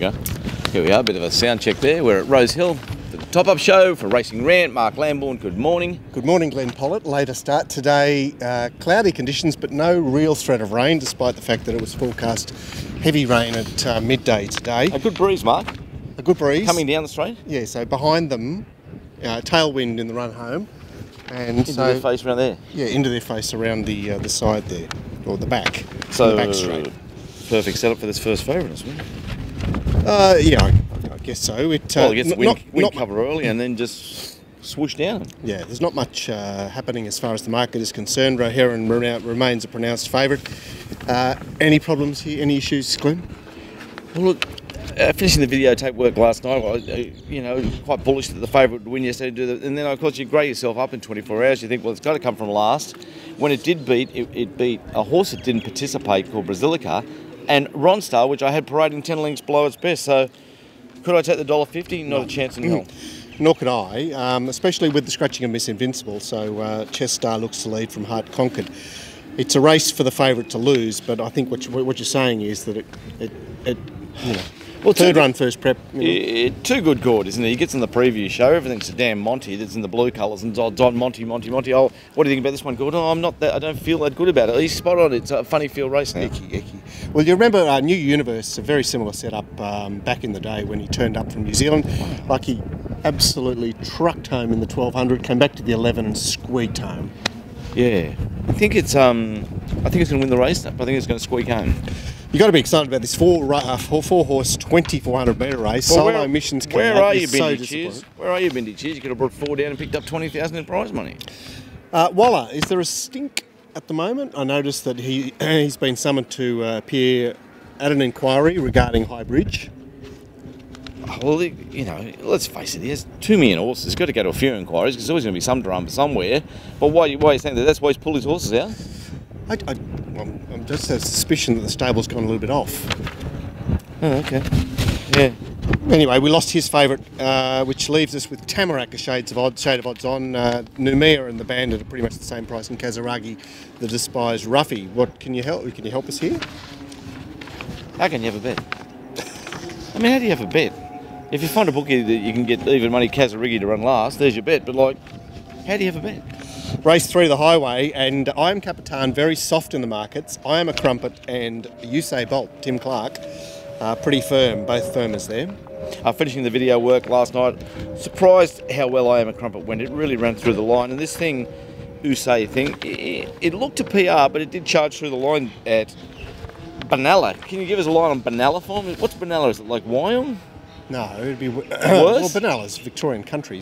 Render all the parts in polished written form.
we go. Here we are, a bit of a sound check there. We're at Rosehill, the top-up show for Racing Rant. Mark Lambourne, good morning. Good morning, Glenn Pollitt. Later start today. Cloudy conditions, but no real threat of rain, despite the fact that it was forecast heavy rain at midday today. A good breeze, Mark. A good breeze. Coming down the straight? Yeah, so behind them, tailwind in the run home. And into their face around there? Yeah, into their face around the side there, or the back. So, the back straight. Perfect setup for this first favourite, isn't it? Yeah, I guess so. Well, it gets wind cover early and then just swoosh down. Yeah, there's not much happening as far as the market is concerned. Roheron remains a pronounced favourite. Any problems here? Any issues, Glenn? Well, look, finishing the videotape work last night, quite bullish that the favourite would win yesterday. And then, of course, you grey yourself up in 24 hours. You think, well, it's got to come from last. When it did beat, it beat a horse that didn't participate called Brasilica, and Ronstar, which I had parading 10 lengths below its best. So could I take the $1.50? Not a chance in hell. Nor could I, especially with the scratching of Miss Invincible. So Chess Star looks to lead from Heart Conquered. It's a race for the favourite to lose, but I think what you're saying is that well, third run, first prep. Too good Gord, isn't it? He gets in the preview show, everything's a damn Monty that's in the blue colours, and odds on Monty. Oh, what do you think about this one, Gord? Oh, I don't feel that good about it. He's spot on. It's a funny field race now. Icky. Well, you remember New Universe, a very similar setup back in the day when he turned up from New Zealand. Like he absolutely trucked home in the 1200, came back to the 11 and squeaked home. Yeah, I think it's going to win the race. I think it's going to squeak home. You've got to be excited about this four-horse 2,400 metre race. Well, Solo missions coming Where up. are you, Bindi Cheers? Where are you, Bindi Cheers? You could have brought 4 down and picked up 20,000 in prize money. Walla, is there a stink at the moment? I noticed that he's been summoned to appear at an inquiry regarding High Bridge. Well, let's face it, he has 2 million horses. He's got to go to a few inquiries because there's always going to be some drama somewhere. But why are you saying that? That's why he's pulled his horses out? I'm just a suspicion that the stable's gone a little bit off. Oh, okay. Yeah. Anyway, we lost his favourite, which leaves us with Tamarack, a shade of odds on. Numea and the Bandit are pretty much the same price, and Kazaragi, the despised Ruffy. What can you help? Can you help us here? How can you have a bet? I mean, how do you have a bet? If you find a bookie that you can get even money Kazarigi to run last, there's your bet. But how do you have a bet? Race 3 the highway, and I am Capitan, very soft in the markets. I am a Crumpet, and Usain Bolt, Tim Clark, pretty firm, both firmers there. Finishing the video work last night, surprised how well I am a Crumpet went. It really ran through the line, and this thing, Usain thing, it looked to PR, but it did charge through the line at Benalla. Can you give us a line on Benalla for me? What's Benalla? Is it like Wyong? No, it'd be worse. Well, Benalla's Victorian country,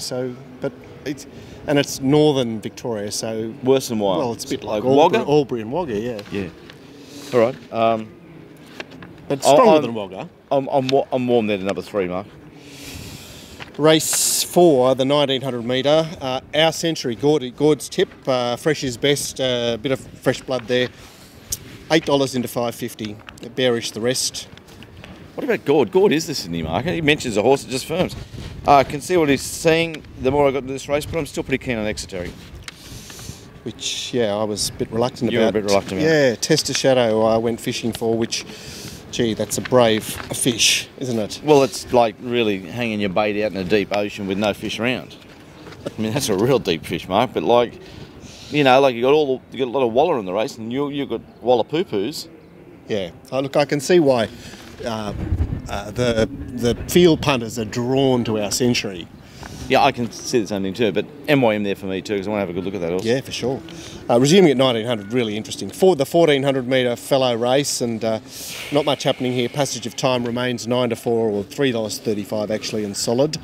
and it's northern Victoria, so worse than Wyong. Well, it's a bit like Wagga? Albury and Wagga, yeah. Yeah. All right. But stronger than Wagga. I'm warm there to number 3, Mark. Race 4, the 1900 metre. Our Century, Gord's tip, fresh is best. A bit of fresh blood there. $8 into $5.50. Bearish the rest. What about Gord? Gord is the Sydney market. He mentions a horse that just firms. I can see what he's saying the more I got into this race, but I'm still pretty keen on Exeter. Which, I was a bit reluctant about. You were a bit reluctant about. Yeah, Tester Shadow I went fishing for, which, gee, that's a brave fish, isn't it? Well, it's like really hanging your bait out in a deep ocean with no fish around. I mean, that's a real deep fish, Mark, but you got a lot of waller in the race, and you've got waller poo-poos. Yeah. Oh, look, I can see why the field punters are drawn to our Century. Yeah, I can see the same thing too, but MYM there for me too, because I want to have a good look at that horse. Yeah, for sure. Resuming at 1900, really interesting. For the 1400 metre fellow race, and not much happening here. Passage of Time remains 9 to 4, or $3.35 actually, and solid.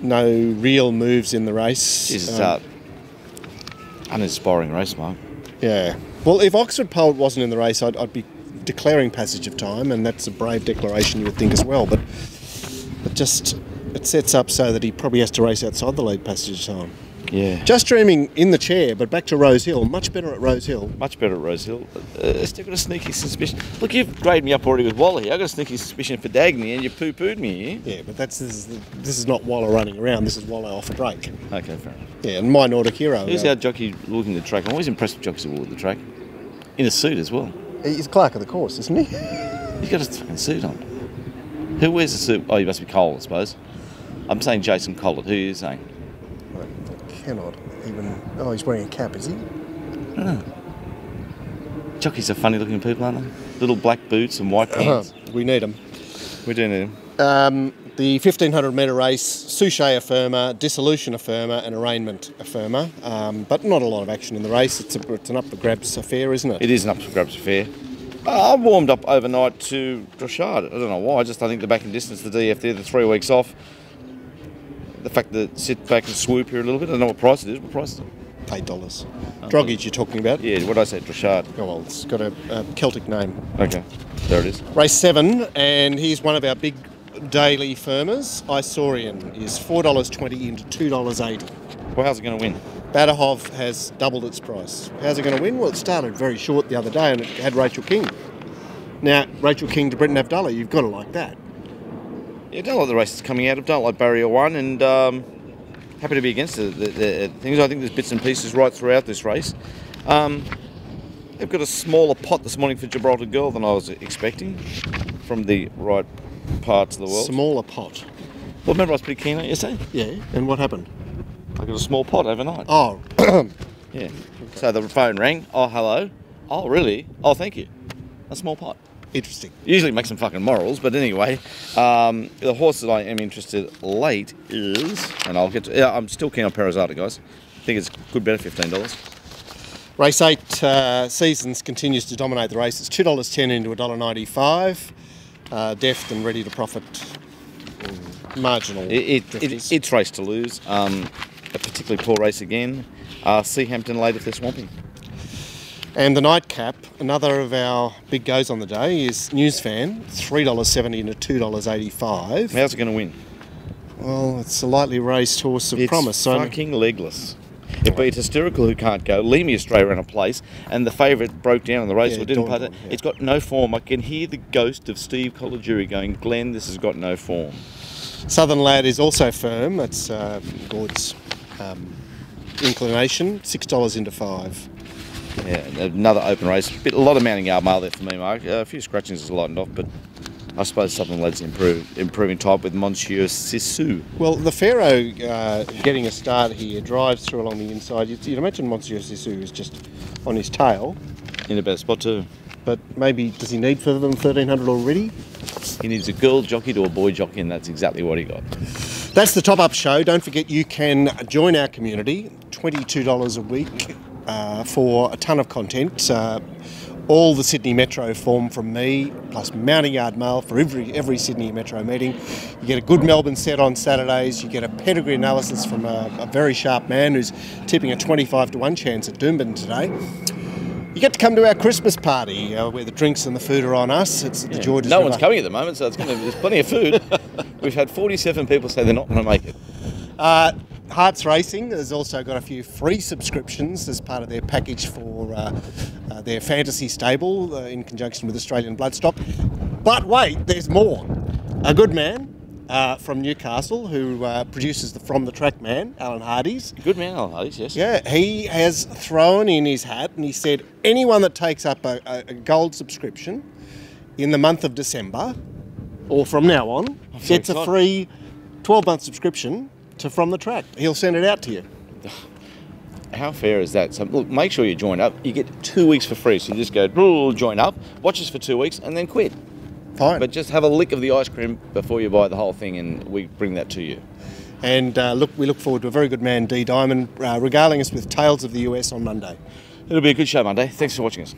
No real moves in the race. It's uninspiring race, Mark. Yeah. Well, if Oxford Poet wasn't in the race, I'd be declaring Passage of Time, and that's a brave declaration, you would think, as well. But it sets up so that he probably has to race outside the lead Passage of Time. Yeah. Just dreaming in the chair, but back to Rosehill. Much better at Rosehill. Much better at Rosehill. Still got a sneaky suspicion. Look, you've graded me up already with Waller here. I've got a sneaky suspicion for Dagny, and you poo-pooed me here. Yeah, but this is not Waller running around. This is Waller off a break. Okay, fair enough. Yeah, and my Nordic hero. Here's our jockey looking the track. I'm always impressed with jockeys who walk the track. In a suit as well. He's clerk of the course, isn't he? He's got a fucking suit on. Who wears the suit? Oh, you must be Cole, I suppose. I'm saying Jason Collett. Who are you saying? I cannot even... Oh, he's wearing a cap, is he? Oh. Jockeys are funny looking people, aren't they? Little black boots and white pants. We need them. We do need them. The 1500 metre race, Souchet Affirmer, Dissolution Affirmer and Arraignment Affirmer, but not a lot of action in the race. It's an up for grabs affair, isn't it? It is an up for grabs affair. I warmed up overnight to Droshard. I don't know why. I think the back in distance, the DF there, the 3 weeks off. The fact that sit back and swoop here a little bit. I don't know what price it is. What price is it? $8. Droggage you're talking about? Yeah, what did I say? Droshard. Oh, well, it's got a Celtic name. Okay, there it is. Race 7, and here's one of our big daily firmers. Isaurian is $4.20 into $2.80. Well, how's it going to win? Badahov has doubled its price. How's it going to win? Well, it started very short the other day and it had Rachel King. Now, Rachel King to Britton Avdulla, you've got to like that. Yeah, I don't like the races coming out of. Don't like Barrier 1 and happy to be against the things. I think there's bits and pieces right throughout this race. They've got a smaller pot this morning for Gibraltar Girl than I was expecting from the right parts of the world. Smaller pot? Well, remember I was pretty keen on it yesterday? Yeah, and what happened? I got a small pot overnight. Oh. Yeah. Okay. So the phone rang. Oh, hello. Oh, really? Oh, thank you. A small pot. Interesting. Usually make some fucking morals, but anyway, the horse that I am interested late is, and I'll get to, yeah, I'm still keen on Perazada, guys. I think it's good bet at $15. Race 8 Seasons continues to dominate the race. It's $2.10 into $1.95. Deft and ready to profit. Marginal. It's race to lose. A particularly poor race again. Seahampton late if they're swamping. And the nightcap, another of our big goes on the day, is Newsfan, $3.70 into $2.85. How's it going to win? Well, it's a lightly raced horse of promise. It's fucking legless. It beat Hysterical, who can't go. Leamy Astray ran a place, and the favourite broke down in the race. Yeah, or didn't Dawn, putt it. yeah. It's got no form. I can hear the ghost of Steve Colagiuri going, Glenn, this has got no form. Southern Lad is also firm. That's Gord's inclination, $6 into $5. Yeah, another open race. A lot of mounting yard mail there for me, Mark. A few scratchings has lightened off, but I suppose Southern Lad's improving type with Monsieur Sissou. Well, the Pharaoh getting a start here, drives through along the inside. You'd imagine Monsieur Sissou is just on his tail. In a better spot too. But maybe, does he need further than 1,300 already? He needs a girl jockey to a boy jockey, and that's exactly what he got. That's the top-up show. Don't forget you can join our community, $22 a week for a ton of content. All the Sydney Metro form from me, plus mounting yard mail for every Sydney Metro meeting. You get a good Melbourne set on Saturdays. You get a pedigree analysis from a very sharp man who's tipping a 25-1 chance at Doomben today. You get to come to our Christmas party where the drinks and the food are on us. It's at the Georges No River. one's coming at the moment, so there's plenty of food. We've had 47 people say they're not going to make it. Hearts Racing has also got a few free subscriptions as part of their package for their fantasy stable in conjunction with Australian Bloodstock. But wait, there's more. A good man from Newcastle who produces the From the Track man, Alan Hardy's. Good man, Alan Hardy's, yes. Yeah, he has thrown in his hat and he said anyone that takes up a gold subscription in the month of December, or from now on, gets a free 12-month subscription to From the Track. He'll send it out to you. How fair is that? So look, make sure you join up. You get 2 weeks for free. So you just go, join up, watch us for 2 weeks, and then quit. Fine. But just have a lick of the ice cream before you buy the whole thing, and we bring that to you. And we look forward to a very good man, D Diamond, regaling us with tales of the US on Monday. It'll be a good show Monday. Thanks for watching us.